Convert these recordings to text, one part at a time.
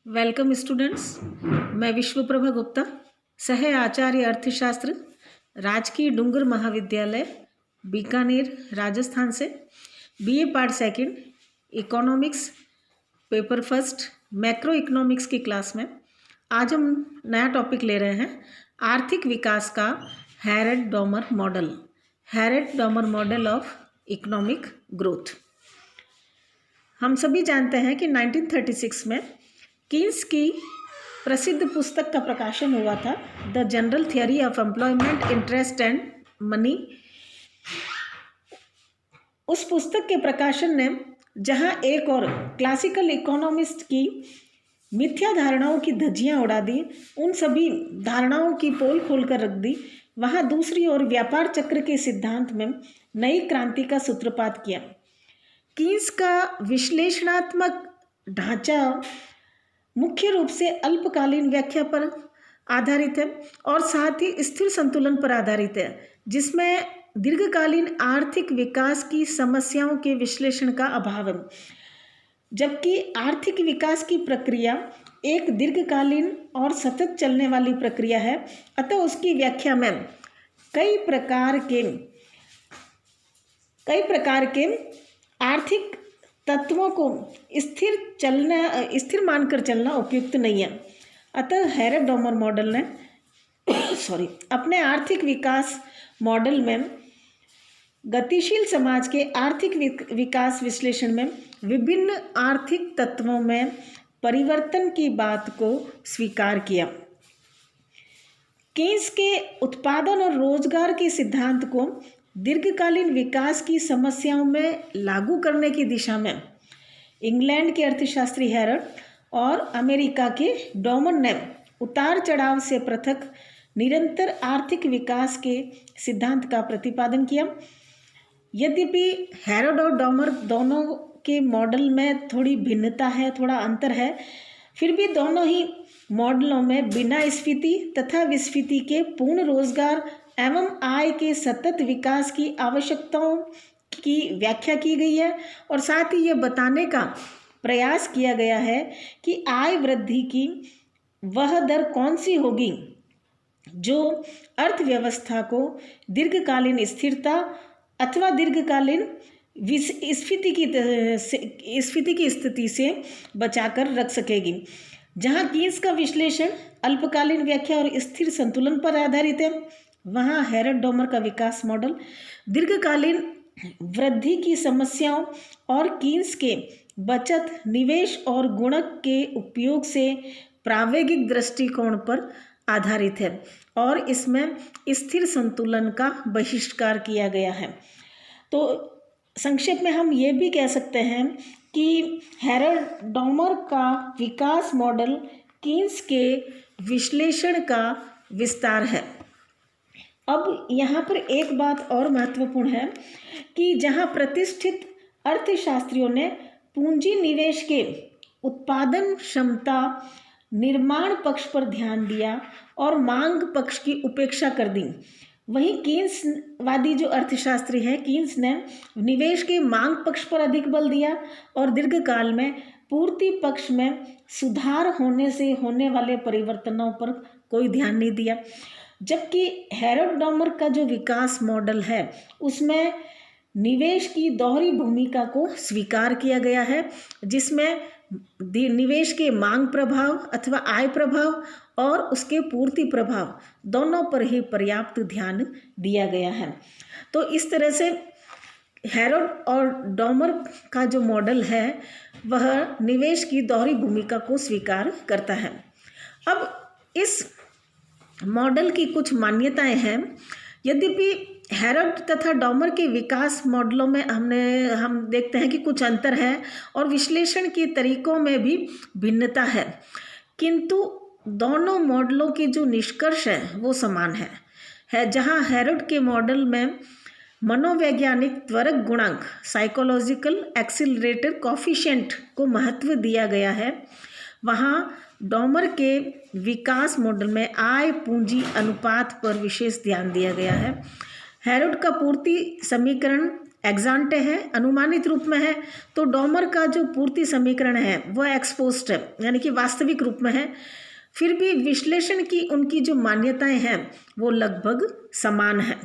Welcome students. मैं विश्वप्रभा गुप्ता, सह आचार्य अर्थशास्त्र, राजकीय डूंगर महाविद्यालय बीकानेर राजस्थान से BA part second economics paper first macro economics की क्लास में आज हम नया टॉपिक ले रहे हैं आर्थिक विकास का Harrod Domar model of economic growth. हम सभी जानते हैं कि 1936 में कीन्स की प्रसिद्ध पुस्तक का प्रकाशन हुआ था, the general theory of employment interest and money. उस पुस्तक के प्रकाशन ने जहां एक और क्लासिकल इकोनॉमिस्ट की मिथ्या धारणाओं की धज्जियां उड़ा दी, उन सभी धारणाओं की पोल खोलकर रख दी, वहां दूसरी ओर व्यापार चक्र के सिद्धांत में नई क्रांति का सूत्रपात किया। कीन्स का विश्लेषणात्मक ढांचा मुख्य रूप से अल्पकालीन व्याख्या पर आधारित है और साथ ही स्थिर संतुलन पर आधारित है, जिसमें दीर्घकालीन आर्थिक विकास की समस्याओं के विश्लेषण का अभाव है। जबकि आर्थिक विकास की प्रक्रिया एक दीर्घकालीन और सतत चलने वाली प्रक्रिया है, अतः उसकी व्याख्या में कई प्रकार के आर्थिक तत्वों को स्थिर मानकर चलना उपयुक्त नहीं है। अतः हैरेट डॉमर मॉडल ने अपने आर्थिक विकास मॉडल में गतिशील समाज के आर्थिक विकास विश्लेषण में विभिन्न आर्थिक तत्वों में परिवर्तन की बात को स्वीकार किया। कीन्स के उत्पादन और रोजगार के सिद्धांत को दीर्घकालीन विकास की समस्याओं में लागू करने की दिशा में इंग्लैंड के अर्थशास्त्री हैरेट और अमेरिका के डॉमर ने उतार चढ़ाव से पृथक निरंतर आर्थिक विकास के सिद्धांत का प्रतिपादन किया। यद्यपि हैरेट और डॉमर दोनों के मॉडल में थोड़ी भिन्नता है, थोड़ा अंतर है, फिर भी दोनों ही मॉडलों में बिना स्फीति तथा विस्फीति के पूर्ण रोजगार एवं आय के सतत विकास की आवश्यकताओं की व्याख्या की गई है और साथ ही ये बताने का प्रयास किया गया है कि आय वृद्धि की वह दर कौन सी होगी जो अर्थव्यवस्था को दीर्घकालीन स्थिरता अथवा दीर्घकालीन स्फीति की स्थिति से बचाकर रख सकेगी। जहां कीन्स का विश्लेषण अल्पकालीन व्याख्या और स्थिर संतुलन पर आधारित है, वहाँ हैरेट डॉमर का विकास मॉडल दीर्घकालीन वृद्धि की समस्याओं और कीन्स के बचत, निवेश और गुणक के उपयोग से प्रावेगिक दृष्टिकोण पर आधारित है और इसमें स्थिर संतुलन का बहिष्कार किया गया है। तो संक्षेप में हम ये भी कह सकते हैं कि हैरेट डॉमर का विकास मॉडल कीन्स के विश्लेषण का विस्तार है। अब यहाँ पर एक बात और महत्वपूर्ण है कि जहाँ प्रतिष्ठित अर्थशास्त्रियों ने पूंजी निवेश के उत्पादन क्षमता निर्माण पक्ष पर ध्यान दिया और मांग पक्ष की उपेक्षा कर दी, वहीं कीन्सवादी जो अर्थशास्त्री हैं, कीन्स ने निवेश के मांग पक्ष पर अधिक बल दिया और दीर्घकाल में पूर्ति पक्ष में सुधार होने से होने वाले परिवर्तनों पर कोई ध्यान नहीं दिया। जबकि हैरेट डॉमर का जो विकास मॉडल है उसमें निवेश की दोहरी भूमिका को स्वीकार किया गया है, जिसमें निवेश के मांग प्रभाव अथवा आय प्रभाव और उसके पूर्ति प्रभाव दोनों पर ही पर्याप्त ध्यान दिया गया है। तो इस तरह से हैरेट और डॉमर का जो मॉडल है वह निवेश की दोहरी भूमिका को स्वीकार करता है। अब इस मॉडल की कुछ मान्यताएं हैं। यद्यपि हैरेट तथा डॉमर के विकास मॉडलों में हम देखते हैं कि कुछ अंतर है और विश्लेषण के तरीकों में भी भिन्नता है, किंतु दोनों मॉडलों के जो निष्कर्ष हैं वो समान है। जहां हैरेट के मॉडल में मनोवैज्ञानिक त्वरक गुणांक साइकोलॉजिकल एक्सीलरेटर कॉफिशिएंट को महत्व दिया गया है, वहाँ डॉमर के विकास मॉडल में आय पूंजी अनुपात पर विशेष ध्यान दिया गया है। हैरेट का पूर्ति समीकरण एग्जांटे है, अनुमानित रूप में है, तो डॉमर का जो पूर्ति समीकरण है वह एक्सपोस्ट है, यानी कि वास्तविक रूप में है। फिर भी विश्लेषण की उनकी जो मान्यताएं हैं वो लगभग समान है।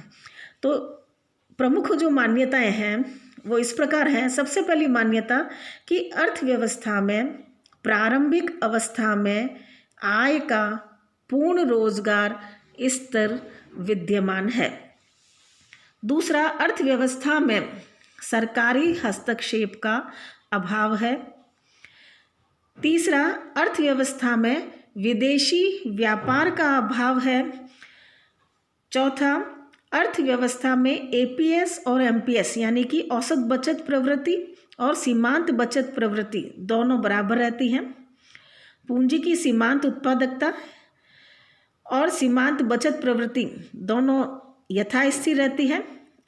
तो प्रमुख जो मान्यताएं हैं वो इस प्रकार हैं। सबसे पहली मान्यता कि अर्थव्यवस्था में प्रारंभिक अवस्था में आय का पूर्ण रोजगार स्तर विद्यमान है। दूसरा, अर्थव्यवस्था में सरकारी हस्तक्षेप का अभाव है। तीसरा, अर्थव्यवस्था में विदेशी व्यापार का अभाव है। चौथा, अर्थव्यवस्था में एपीएस और एमपीएस यानी कि औसत बचत प्रवृत्ति और सीमांत बचत प्रवृत्ति दोनों बराबर रहती हैं। पूंजी की सीमांत उत्पादकता और सीमांत बचत प्रवृत्ति दोनों यथास्थिर रहती है।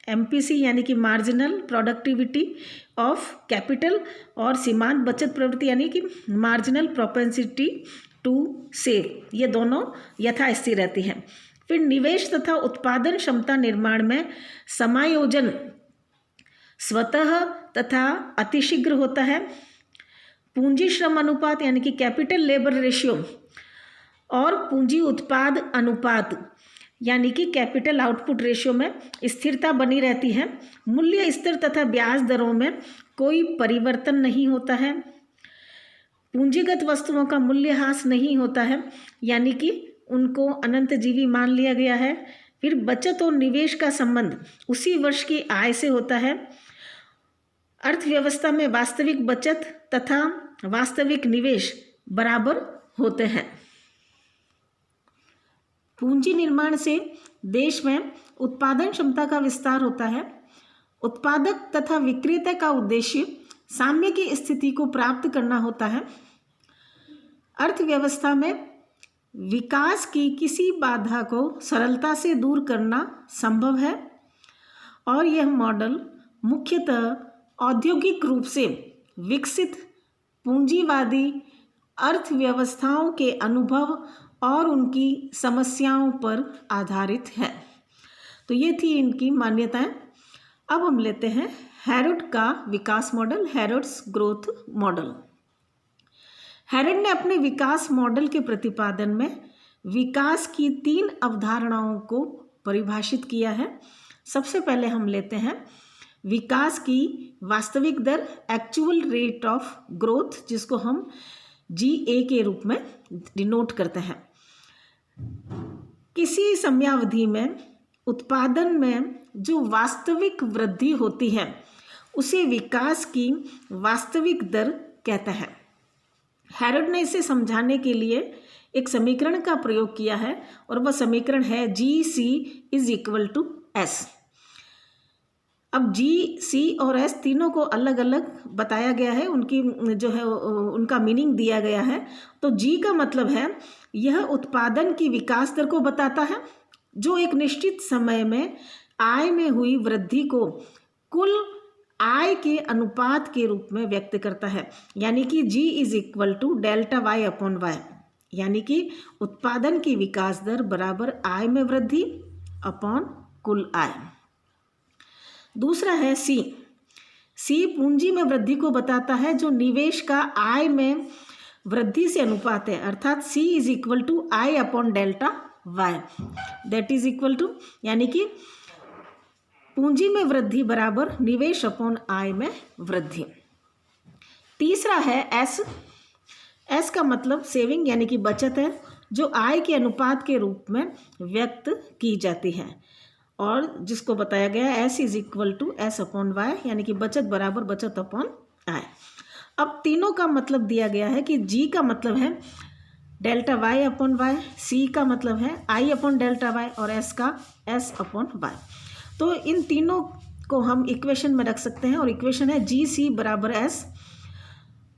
एमपीसी यानी कि मार्जिनल प्रोडक्टिविटी ऑफ कैपिटल और सीमांत बचत प्रवृत्ति यानी कि मार्जिनल प्रोपेंसिटी टू सेव, ये दोनों यथास्थिर रहती हैं। फिर निवेश तथा उत्पादन क्षमता निर्माण में समायोजन स्वतः तथा अतिशीघ्र होता है। पूंजी श्रम अनुपात यानी कि कैपिटल लेबर रेशियो और पूंजी उत्पाद अनुपात यानी कि कैपिटल आउटपुट रेशियो में स्थिरता बनी रहती है। मूल्य स्तर तथा ब्याज दरों में कोई परिवर्तन नहीं होता है। पूंजीगत वस्तुओं का मूल्यह्रास नहीं होता है, यानी कि उनको अनंत जीवी मान लिया गया है। फिर बचत और निवेश का संबंध उसी वर्ष की आय से होता है। अर्थव्यवस्था में वास्तविक बचत तथा वास्तविक निवेश बराबर होते हैं। पूंजी निर्माण से देश में उत्पादन क्षमता का विस्तार होता है। उत्पादक तथा विक्रेता का उद्देश्य साम्य की स्थिति को प्राप्त करना होता है। अर्थव्यवस्था में विकास की किसी बाधा को सरलता से दूर करना संभव है और यह मॉडल मुख्यतः औद्योगिक रूप से विकसित पूंजीवादी अर्थव्यवस्थाओं के अनुभव और उनकी समस्याओं पर आधारित है। तो ये थी इनकी मान्यताएं। अब हम लेते हैं हैरोड का विकास model, Harrod's growth model. Harrod ने अपने विकास मॉडल के प्रतिपादन में विकास की 3 अवधारणाओं को परिभाषित किया है। सबसे पहले हम लेते हैं विकास की वास्तविक दर, एक्चुअल रेट ऑफ ग्रोथ, जिसको हम GA के रूप में डिनोट करते हैं। किसी समयावधि में उत्पादन में जो वास्तविक वृद्धि होती है उसे विकास की वास्तविक दर कहते हैं। हैरोड ने इसे समझाने के लिए एक समीकरण का प्रयोग किया है और वह समीकरण है GC = S। अब GC और S तीनों को अलग अलग बताया गया है, उनकी जो है उनका मीनिंग दिया गया है। तो G का मतलब है यह उत्पादन की विकास दर को बताता है जो एक निश्चित समय में आय में हुई वृद्धि को कुल आय के अनुपात के रूप में व्यक्त करता है, यानी कि G = Δy/Y, यानी कि उत्पादन की विकास दर बराबर आय में वृद्धि अपॉन कुल आय। दूसरा है C पूंजी में वृद्धि को बताता है जो निवेश का आय में वृद्धि से अनुपात है, अर्थात C = I/Δy, that is equal to, यानी कि पूंजी में वृद्धि बराबर निवेश अपॉन आय में वृद्धि। तीसरा है S का मतलब सेविंग यानी कि बचत है जो आय के अनुपात के रूप में व्यक्त की जाती है और जिसको बताया गया है S = S/Y, यानी कि बचत बराबर बचत अपॉन आय। अब तीनों का मतलब दिया गया है कि G का मतलब है Δy/Y, C का मतलब है I/Δy और S का S/Y। तो इन तीनों को हम इक्वेशन में रख सकते हैं और इक्वेशन है GC = S।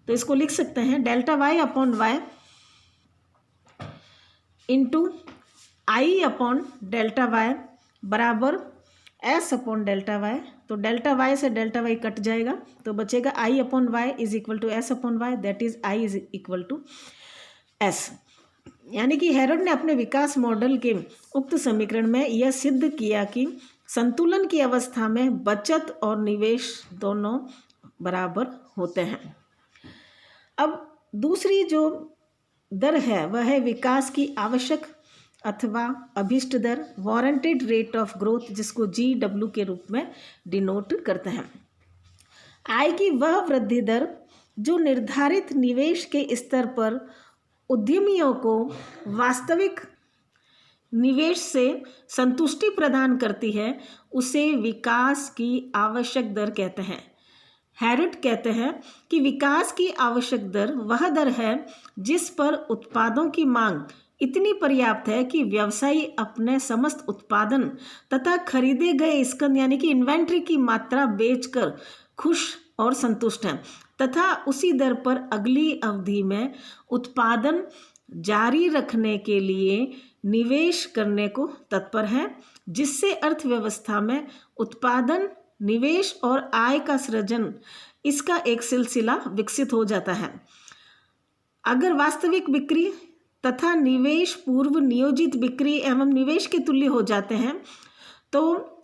तो इसको लिख सकते हैं Δy/Y इंटू I/Δy बराबर S/Δy। तो Δy से Δy कट जाएगा तो बचेगा I/Y = S/Y, that is I = S। यानी कि हैरोड ने अपने विकास मॉडल के उक्त समीकरण में यह सिद्ध किया कि संतुलन की अवस्था में बचत और निवेश दोनों बराबर होते हैं। अब दूसरी जो दर है वह है विकास की आवश्यक अथवा अभिष्ट दर, वारंटेड रेट ऑफ ग्रोथ, जिसको GW के रूप में डिनोट करते हैं। आय की वह वृद्धि दर जो निर्धारित निवेश के स्तर पर उद्यमियों को वास्तविक निवेश से संतुष्टि प्रदान करती है, उसे विकास की आवश्यक दर कहते हैं। हैरट कहते हैं कि विकास की आवश्यक दर वह दर है जिस पर उत्पादों की मांग इतनी पर्याप्त है कि व्यवसायी अपने समस्त उत्पादन तथा खरीदे गए स्कंद यानी कि इन्वेंट्री की मात्रा बेचकर खुश और संतुष्ट हैं तथा उसी दर पर अगली अवधि में उत्पादन जारी रखने के लिए निवेश करने को तत्पर हैं, जिससे अर्थव्यवस्था में उत्पादन, निवेश और आय का सृजन, इसका एक सिलसिला विकसित हो जाता है। अगर वास्तविक बिक्री तथा निवेश पूर्व नियोजित बिक्री एवं निवेश के तुल्य हो जाते हैं तो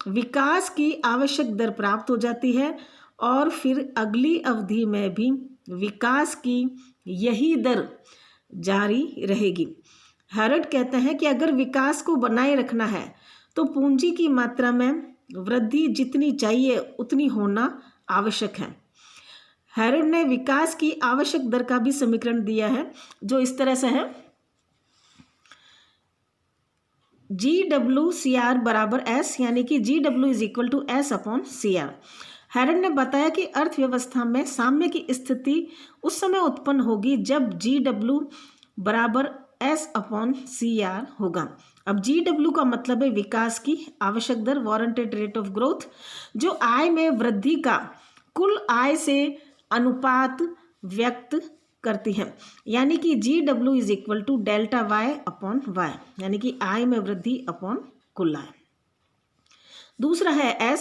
विकास की आवश्यक दर प्राप्त हो जाती है और फिर अगली अवधि में भी विकास की यही दर जारी रहेगी। हैरट कहते हैं कि अगर विकास को बनाए रखना है तो पूंजी की मात्रा में वृद्धि जितनी चाहिए उतनी होना आवश्यक है। हैरट ने विकास की आवश्यक दर का भी समीकरण दिया है जो इस तरह से है, GWCR बराबर S, यानी कि GW is equal to S/CR। Harrod ने बताया कि अर्थव्यवस्था में साम्य की स्थिति उस समय उत्पन्न होगी जब GW बराबर S/CR होगा। अब GW का मतलब है विकास की आवश्यक दर, वारंटेड रेट ऑफ ग्रोथ, जो आय में वृद्धि का कुल आय से अनुपात व्यक्त करती है, यानी कि GW is equal to delta Y/Y, यानी कि आय में वृद्धि अपॉन कुल आय। दूसरा है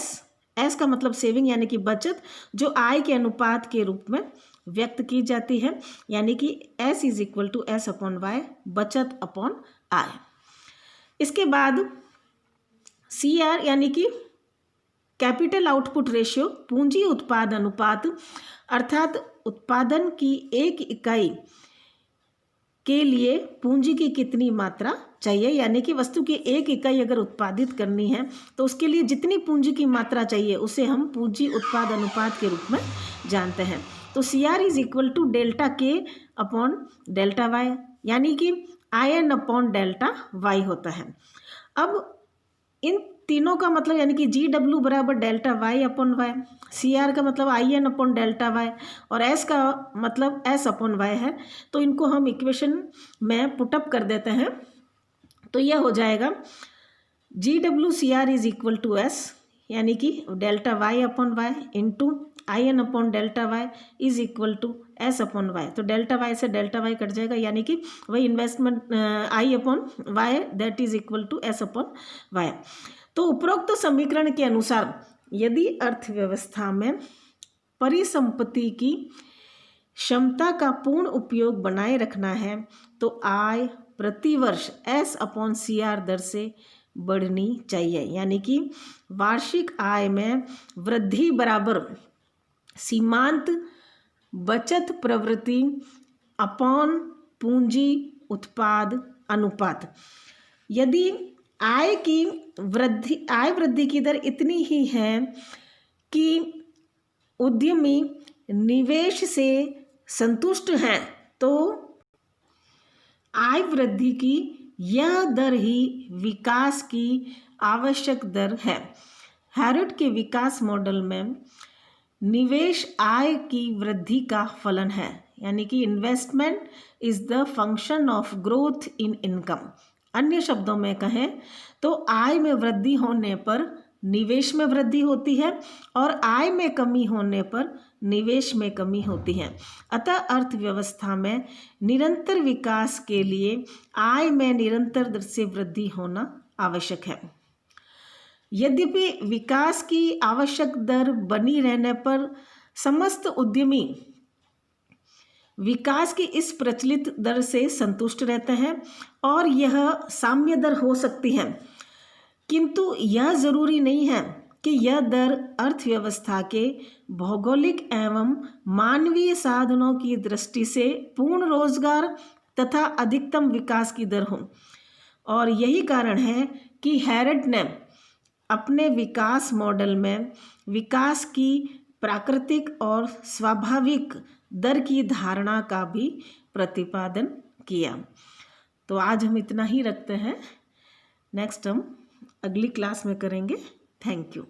S का मतलब सेविंग यानी कि बचत, जो आय के अनुपात के रूप में व्यक्त की जाती है, यानी कि S is equal to S/Y, बचत अपॉन आय। इसके बाद CR यानी कि कैपिटल आउटपुट रेशियो, पूंजी उत्पाद अनुपात, अर्थात उत्पादन की एक इकाई के लिए पूंजी की कितनी मात्रा चाहिए, यानी कि वस्तु की एक इकाई अगर उत्पादित करनी है तो उसके लिए जितनी पूंजी की मात्रा चाहिए उसे हम पूंजी उत्पाद अनुपात के रूप में जानते हैं। तो CR is equal to delta K/डेल्टा Y, यानी कि IN/डेल्टा Y होता है। अब इन तीनों का मतलब यानी कि GW बराबर डेल्टा Y/Y, CR का मतलब IN/डेल्टा Y और S का मतलब S/Y है। तो इनको हम इक्वेशन में पुटअप कर देते हैं तो यह हो जाएगा GWCR is equal to S, यानी कि डेल्टा Y/Y इंटू IN/डेल्टा Y is equal to S/Y। तो डेल्टा Y से डेल्टा Y कट जाएगा, यानी कि वही investment I/Y that is equal to S/Y। तो उपरोक्त समीकरण के अनुसार यदि अर्थव्यवस्था में परिसंपत्ति की क्षमता का पूर्ण उपयोग बनाए रखना है तो आय प्रतिवर्ष S/CR दर से बढ़नी चाहिए, यानी कि वार्षिक आय में वृद्धि बराबर सीमांत बचत प्रवृत्ति अपॉन पूंजी उत्पाद अनुपात। यदि आय वृद्धि की दर इतनी ही है कि उद्यमी निवेश से संतुष्ट हैं तो आय वृद्धि की यह दर ही विकास की आवश्यक दर है। हैरट के विकास मॉडल में निवेश आय की वृद्धि का फलन है, यानी कि investment is the function of growth in income. अन्य शब्दों में कहें तो आय में वृद्धि होने पर निवेश में वृद्धि होती है और आय में कमी होने पर निवेश में कमी होती है। अतः अर्थव्यवस्था में निरंतर विकास के लिए आय में निरंतर दर से वृद्धि होना आवश्यक है। यद्यपि विकास की आवश्यक दर बनी रहने पर समस्त उद्यमी विकास की इस प्रचलित दर से संतुष्ट रहते हैं और यह साम्य दर हो सकती है, किंतु यह जरूरी नहीं है कि यह दर अर्थव्यवस्था के भौगोलिक एवं मानवीय साधनों की दृष्टि से पूर्ण रोजगार तथा अधिकतम विकास की दर हो। और यही कारण है कि हैरड ने अपने विकास मॉडल में विकास की प्राकृतिक और स्वाभाविक दर की धारणा का भी प्रतिपादन किया। तो आज हम इतना ही रखते हैं, नेक्स्ट हम अगली क्लास में करेंगे। Thank you.